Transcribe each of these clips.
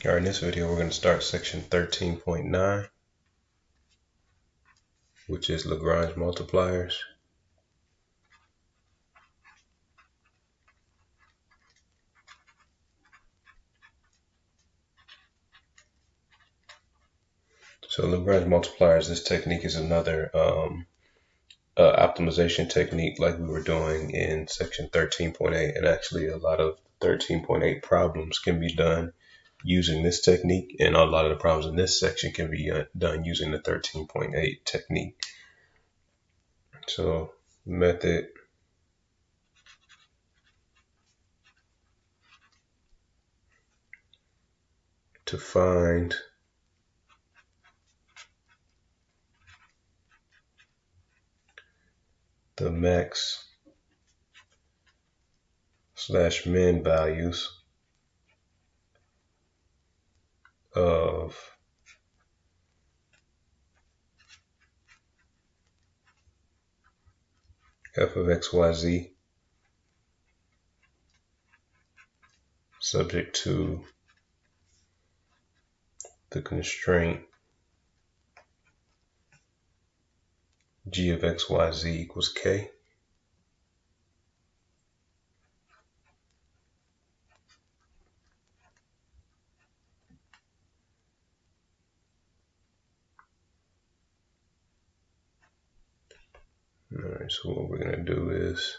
Alright, in this video we're going to start section 13.9, which is Lagrange multipliers. So Lagrange multipliers, this technique is another optimization technique like we were doing in section 13.8, and actually a lot of 13.8 problems can be done using this technique, and a lot of the problems in this section can be done using the 13.8 technique. So method to find the max / min values of f of xyz subject to the constraint g of xyz equals k. Alright, so what we're going to do is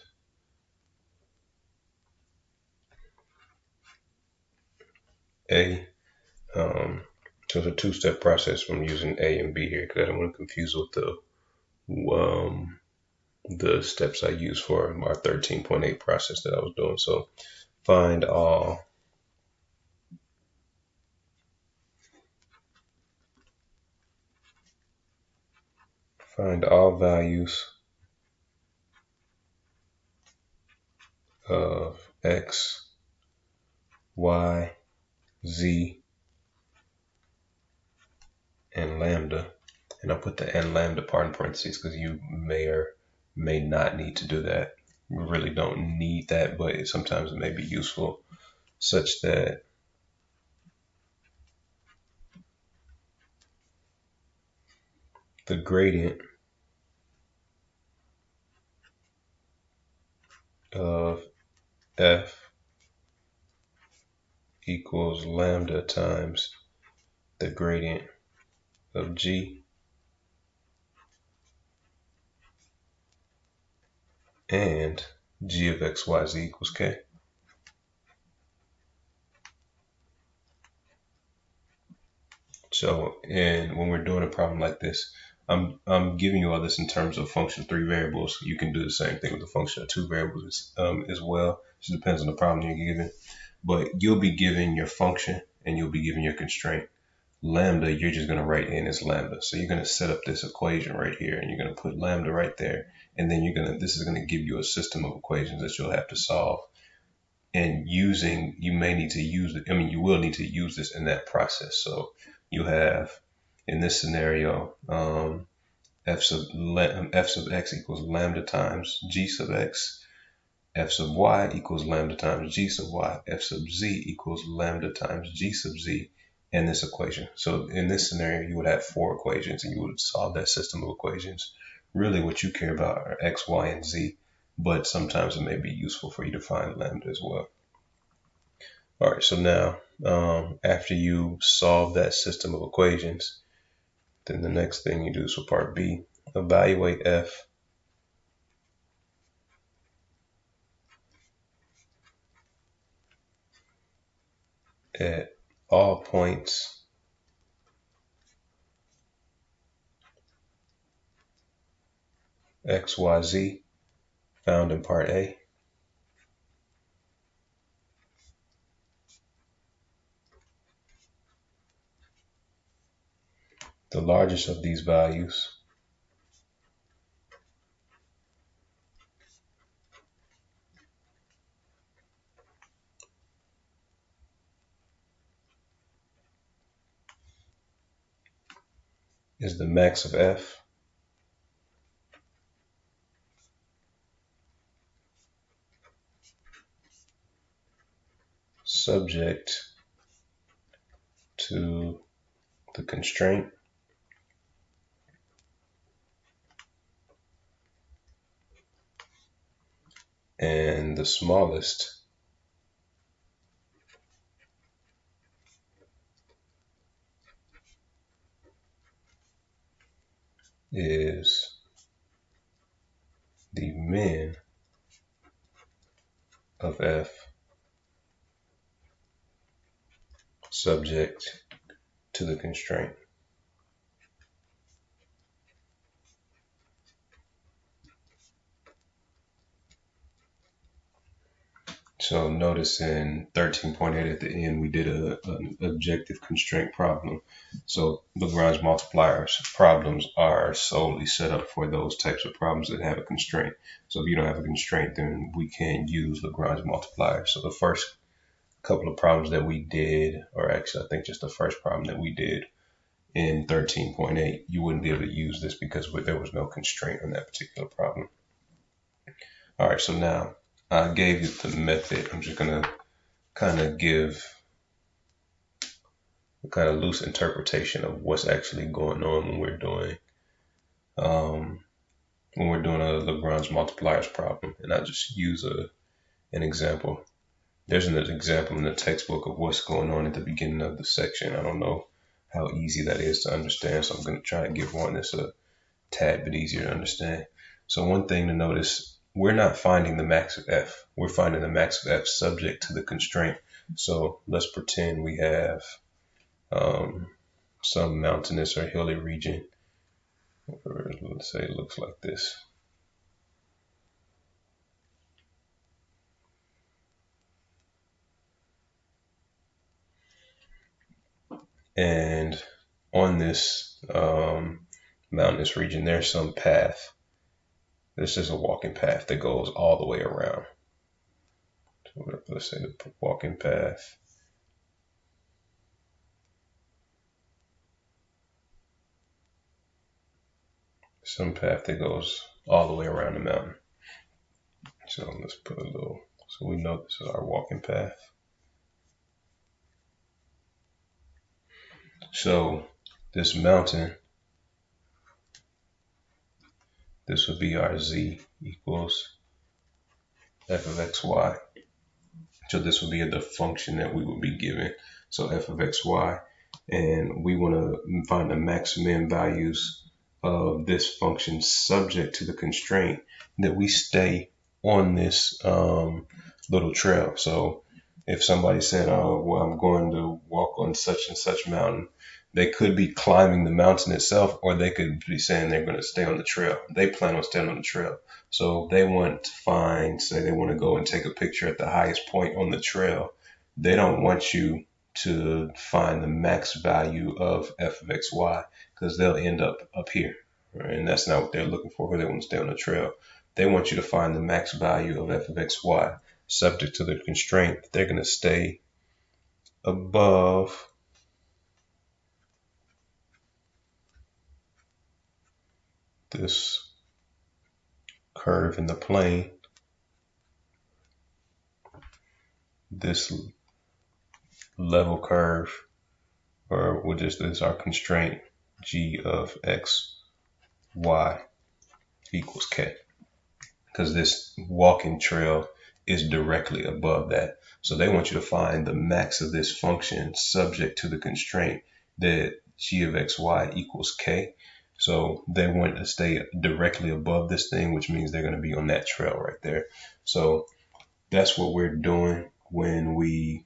so it's a two-step process from using A and B here, because I don't want to confuse with the steps I use for my 13.8 process that I was doing. So find all values of x, y, z, and lambda. And I'll put the and lambda part in parentheses because you may or may not need to do that. You really don't need that, but sometimes it may be useful, such that the gradient of f equals lambda times the gradient of g, and g of xyz equals k. So, and when we're doing a problem like this, I'm giving you all this in terms of function 3 variables. You can do the same thing with a function of 2 variables as well. It just depends on the problem you're given. But you'll be given your function and you'll be given your constraint. Lambda, you're just going to write in as lambda. So you're going to set up this equation right here, and you're going to put lambda right there. And then this is going to give you a system of equations that you'll have to solve. And you may need to use it. I mean, you will need to use this in that process. So you have, in this scenario, f sub x equals lambda times g sub x, f sub y equals lambda times g sub y, f sub z equals lambda times g sub z, and this equation. So in this scenario, you would have 4 equations, and you would solve that system of equations. Really, what you care about are x, y, and z, but sometimes it may be useful for you to find lambda as well. All right, so now after you solve that system of equations, then the next thing you do is for part B, evaluate f at all points x, y, z found in part A. The largest of these values is the max of f subject to the constraint. And the smallest is the min of f subject to the constraint. So notice in 13.8 at the end, we did an objective constraint problem. So Lagrange multipliers problems are solely set up for those types of problems that have a constraint. So if you don't have a constraint, then we can't use Lagrange multipliers. So the first couple of problems that we did, or actually I think just the first problem that we did in 13.8, you wouldn't be able to use this because there was no constraint on that particular problem. All right, so now I gave you the method. I'm just going to kind of give a kind of loose interpretation of what's actually going on when we're doing a Lagrange multipliers problem. And I'll just use an example. There's an example in the textbook of what's going on at the beginning of the section. I don't know how easy that is to understand, so I'm going to try and give one that's a tad bit easier to understand. So one thing to notice, we're not finding the max of f. We're finding the max of f subject to the constraint. So let's pretend we have some mountainous or hilly region. Let's say it looks like this. And on this mountainous region, there's some path. This is a walking path that goes all the way around. So let's say the walking path. Some path that goes all the way around the mountain. So let's put a little, so we know this is our walking path. So this mountain, this would be our z equals f of xy. So this would be the function that we would be given. So f of xy, and we want to find the max min values of this function subject to the constraint that we stay on this little trail. So if somebody said, oh, well, I'm going to walk on such and such mountain, they could be climbing the mountain itself, or they could be saying they're going to stay on the trail. They plan on staying on the trail. So they want to find, say they want to go and take a picture at the highest point on the trail. They don't want you to find the max value of f of xy, because they'll end up here. Right? And that's not what they're looking for, because they want to stay on the trail. They want you to find the max value of f of xy subject to the constraint. They're going to stay above this curve in the plane, this level curve, or we'll just, this is our constraint, g of x, y equals k, because this walking trail is directly above that. So they want you to find the max of this function subject to the constraint that g of xy equals k. So they want to stay directly above this thing, which means they're going to be on that trail right there. So that's what we're doing when we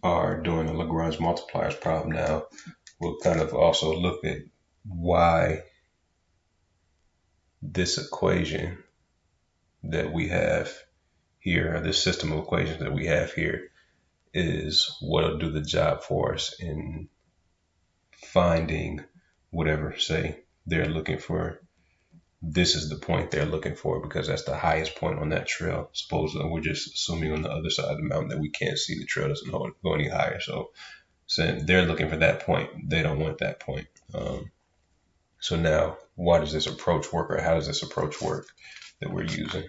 are doing a Lagrange multipliers problem. Now we'll kind of also look at why this equation that we have here, or this system of equations that we have here, is what'll do the job for us in finding whatever, say they're looking for, this is the point they're looking for because that's the highest point on that trail. Suppose we're just assuming on the other side of the mountain that we can't see, the trail doesn't go any higher. So they're looking for that point. They don't want that point. So now, why does this approach work, or how does this approach work that we're using?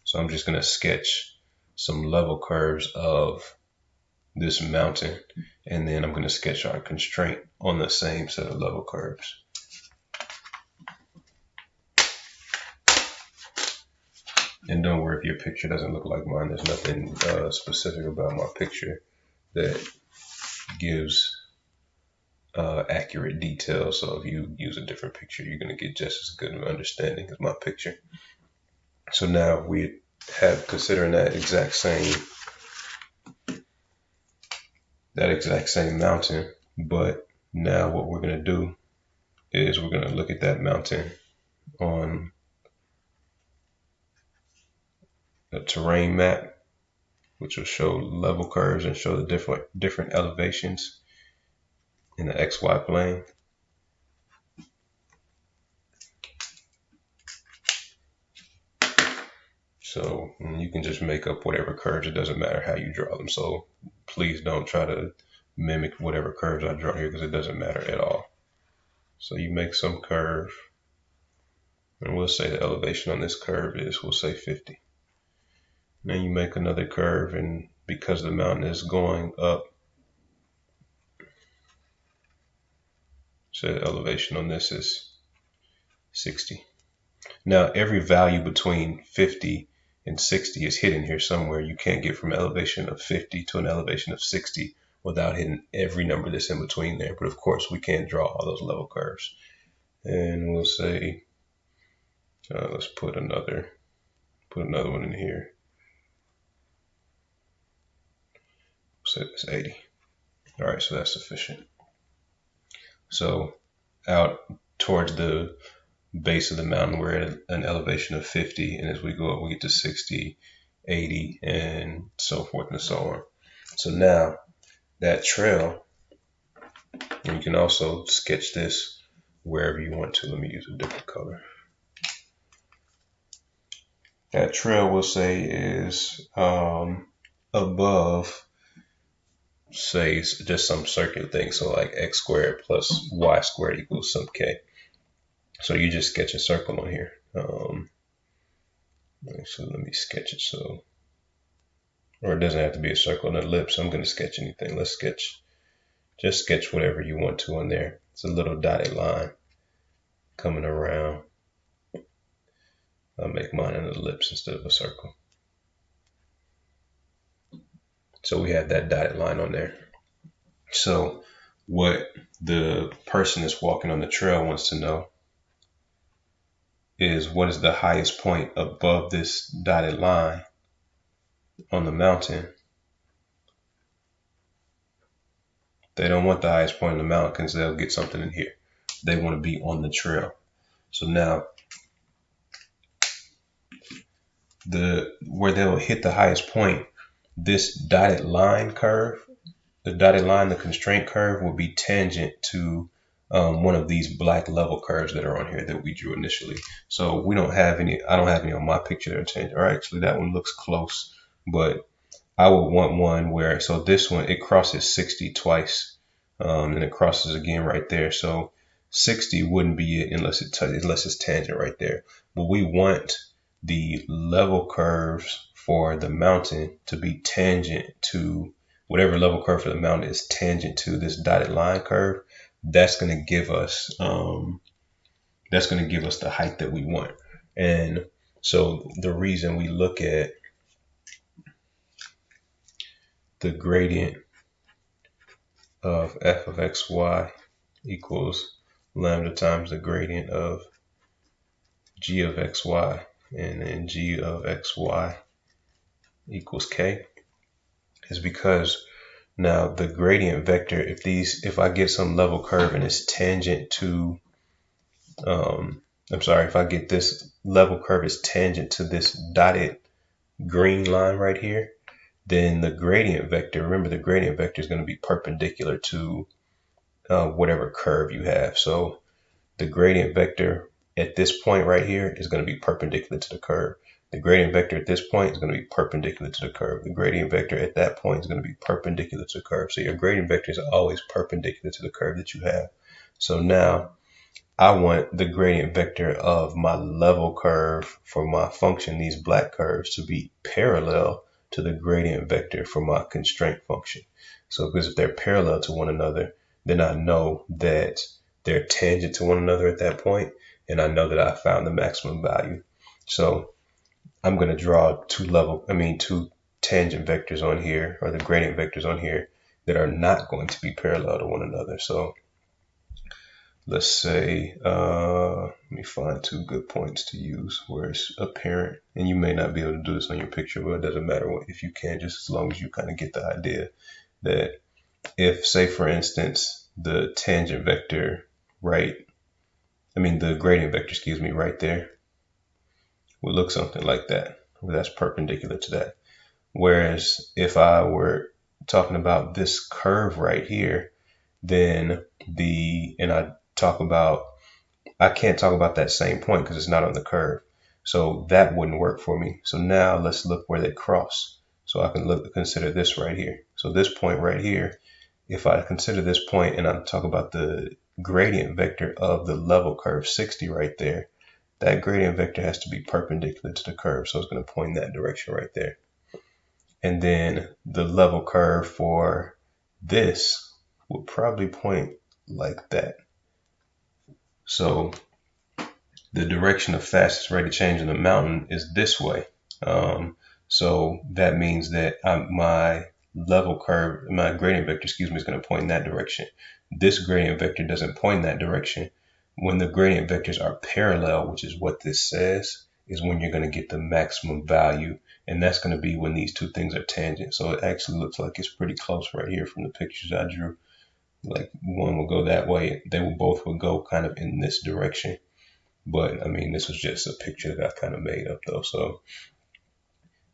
So I'm just going to sketch some level curves of this mountain, and then I'm going to sketch our constraint on the same set of level curves. And don't worry if your picture doesn't look like mine. There's nothing specific about my picture that gives accurate detail. So if you use a different picture, you're going to get just as good of an understanding as my picture. So now we have, considering that exact same mountain, but now what we're going to do is we're going to look at that mountain on a terrain map, which will show level curves and show the different elevations in the XY plane. So you can just make up whatever curves. It doesn't matter how you draw them. So please don't try to mimic whatever curves I draw here, because it doesn't matter at all. So you make some curve, and we'll say the elevation on this curve is, we'll say 50. Then you make another curve, and because the mountain is going up, so the elevation on this is 60. Now every value between 50 and 60 is hidden here somewhere. You can't get from an elevation of 50 to an elevation of 60 without hitting every number that's in between there. But of course we can't draw all those level curves. And we'll say, let's put another one in here. Say it's 80. All right, so that's sufficient. So out towards the base of the mountain, we're at an elevation of 50, and as we go up, we get to 60, 80, and so forth and so on. So now that trail, and you can also sketch this wherever you want to. Let me use a different color. That trail, we'll say, is above, say, just some circular thing. So like x squared plus y squared equals some k. So you just sketch a circle on here. So let me sketch it. So, or it doesn't have to be a circle, an ellipse. I'm going to sketch anything. Let's just sketch whatever you want to on there. It's a little dotted line coming around. I'll make mine an ellipse instead of a circle. So we have that dotted line on there. So what the person that's walking on the trail wants to know is, what is the highest point above this dotted line on the mountain? They don't want the highest point on the mountain because they'll get something in here. They want to be on the trail. So now where they'll hit the highest point, this dotted line curve, the constraint curve, will be tangent to one of these black level curves that are on here that we drew initially. So we don't have any, I don't have any on my picture that are tangent. Or actually that one looks close, but I would want one where, so this one, it crosses 60 twice, and it crosses again right there. So 60 wouldn't be it unless it's tangent right there. But we want the level curves for the mountain to be tangent to whatever level curve for the mountain is tangent to this dotted line curve. That's going to give us the height that we want. And so the reason we look at the gradient of f of xy equals lambda times the gradient of g of xy, and then g of xy equals k, is because now the gradient vector, if I get some level curve and it's tangent to, if I get this level curve is tangent to this dotted green line right here, then the gradient vector, remember the gradient vector is going to be perpendicular to whatever curve you have. So the gradient vector at this point right here is going to be perpendicular to the curve. The gradient vector at this point is going to be perpendicular to the curve. The gradient vector at that point is going to be perpendicular to the curve. So your gradient vector is always perpendicular to the curve that you have. So now I want the gradient vector of my level curve for my function, these black curves, to be parallel to the gradient vector for my constraint function. So because if they're parallel to one another, then I know that they're tangent to one another at that point, and I know that I found the maximum value. So I'm going to draw two tangent vectors on here, or the gradient vectors on here, that are not going to be parallel to one another. So let's say, let me find two good points to use where it's apparent. And you may not be able to do this on your picture, but it doesn't matter if you can, just as long as you kind of get the idea that if, say, for instance, the tangent vector, the gradient vector, right there, would look something like that, where that's perpendicular to that. Whereas if I were talking about this curve right here, then I can't talk about that same point because it's not on the curve. So that wouldn't work for me. So now let's look where they cross. So I can consider this right here. So this point right here, if I consider this point and I talk about the gradient vector of the level curve 60 right there, that gradient vector has to be perpendicular to the curve. So it's going to point in that direction right there. And then the level curve for this would probably point like that. So the direction of fastest rate of change in the mountain is this way. So that means that my gradient vector, is going to point in that direction. This gradient vector doesn't point in that direction. When the gradient vectors are parallel, which is what this says, is when you're going to get the maximum value. And that's going to be when these two things are tangent. So it actually looks like it's pretty close right here from the pictures I drew. Like one will go that way. They both will go kind of in this direction. But this was just a picture that I kind of made up though. So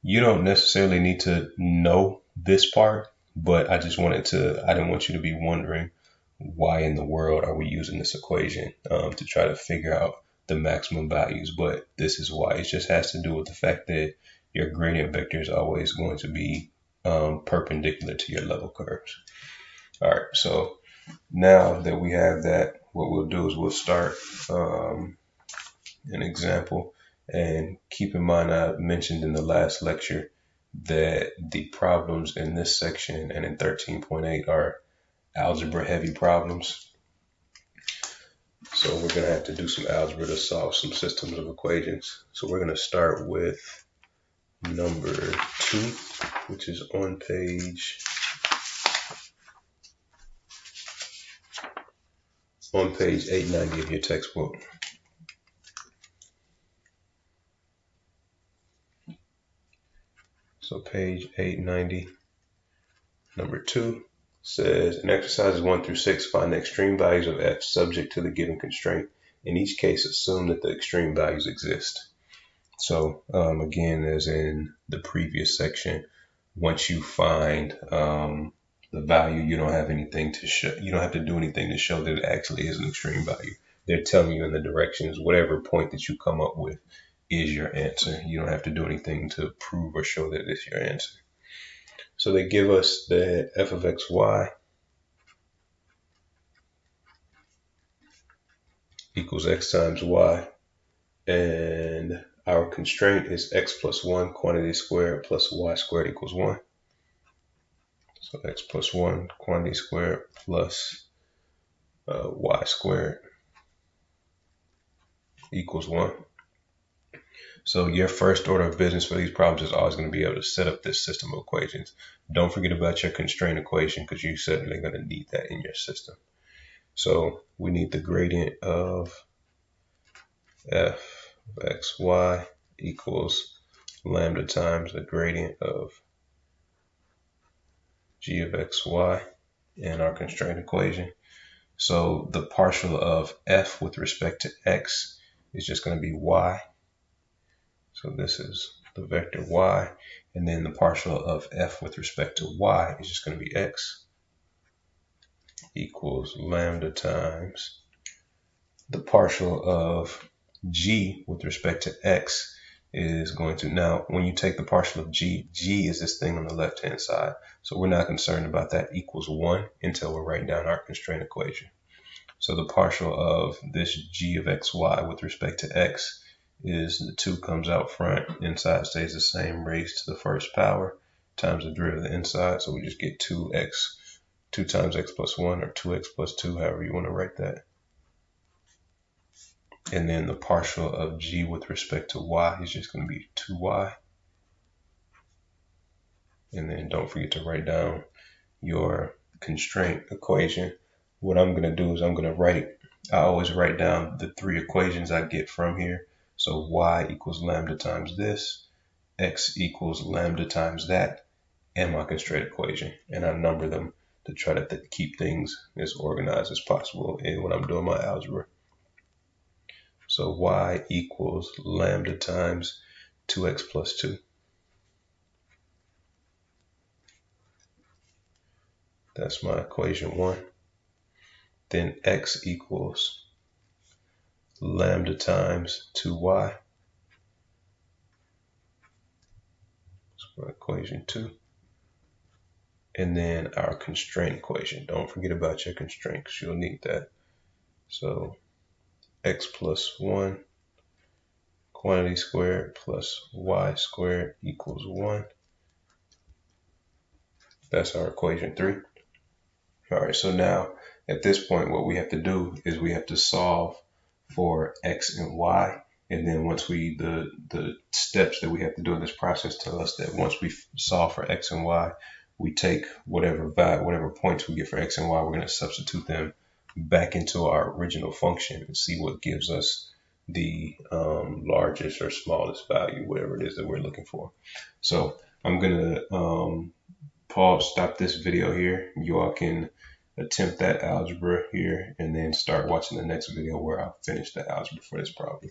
you don't necessarily need to know this part, but I didn't want you to be wondering why in the world are we using this equation to try to figure out the maximum values. But this is why. It just has to do with the fact that your gradient vector is always going to be perpendicular to your level curves. All right, so now that we have that, what we'll do is we'll start an example. And keep in mind, I mentioned in the last lecture that the problems in this section and in 13.8 are algebra heavy problems. So we're going to have to do some algebra to solve some systems of equations. So we're going to start with number 2, which is on page 890 of your textbook. So page 890, number 2 says, in exercises 1 through 6, find the extreme values of f subject to the given constraint. In each case, assume that the extreme values exist. So again, as in the previous section, once you find the value, you don't have anything to show. You don't have to do anything to show that it actually is an extreme value. They're telling you in the directions, whatever point that you come up with is your answer. You don't have to do anything to prove or show that it's your answer. So they give us that f of xy equals x times y, and our constraint is x plus 1 quantity squared plus y squared equals 1. So x plus 1 quantity squared plus y squared equals 1. So your first order of business for these problems is always going to be able to set up this system of equations. Don't forget about your constraint equation, because you're certainly going to need that in your system. So we need the gradient of f of xy equals lambda times the gradient of g of xy in our constraint equation. So the partial of f with respect to x is just going to be y. So this is the vector y, and then the partial of f with respect to y is just going to be x equals lambda times the partial of g with respect to x is going to, now when you take the partial of g is this thing on the left hand side, so we're not concerned about that, equals 1 until we're writing down our constraint equation. So the partial of this g of xy with respect to x is the 2 comes out front, inside stays the same, raised to the first power, times the derivative of the inside. So we just get 2 times x plus 1, or 2x plus 2, however you want to write that. And then the partial of g with respect to y is just going to be 2y. And then don't forget to write down your constraint equation. What I'm going to do is I always write down the 3 equations I get from here. So y equals lambda times this, x equals lambda times that, and my constraint equation. And I number them to try to keep things as organized as possible when I'm doing my algebra. So y equals lambda times 2x plus 2. That's my equation 1. Then x equals lambda times 2y. That's my equation 2. And then our constraint equation. Don't forget about your constraint because you'll need that. So x plus 1 quantity squared plus y squared equals 1. That's our equation 3. All right, so now at this point, what we have to do is we have to solve for x and y. And then once the steps that we have to do in this process tell us that once we solve for x and y, we take whatever points we get for x and y, we're going to substitute them back into our original function and see what gives us the largest or smallest value, whatever it is that we're looking for. So I'm going to stop this video here. You all can attempt that algebra here and then start watching the next video where I'll finish the algebra for this problem.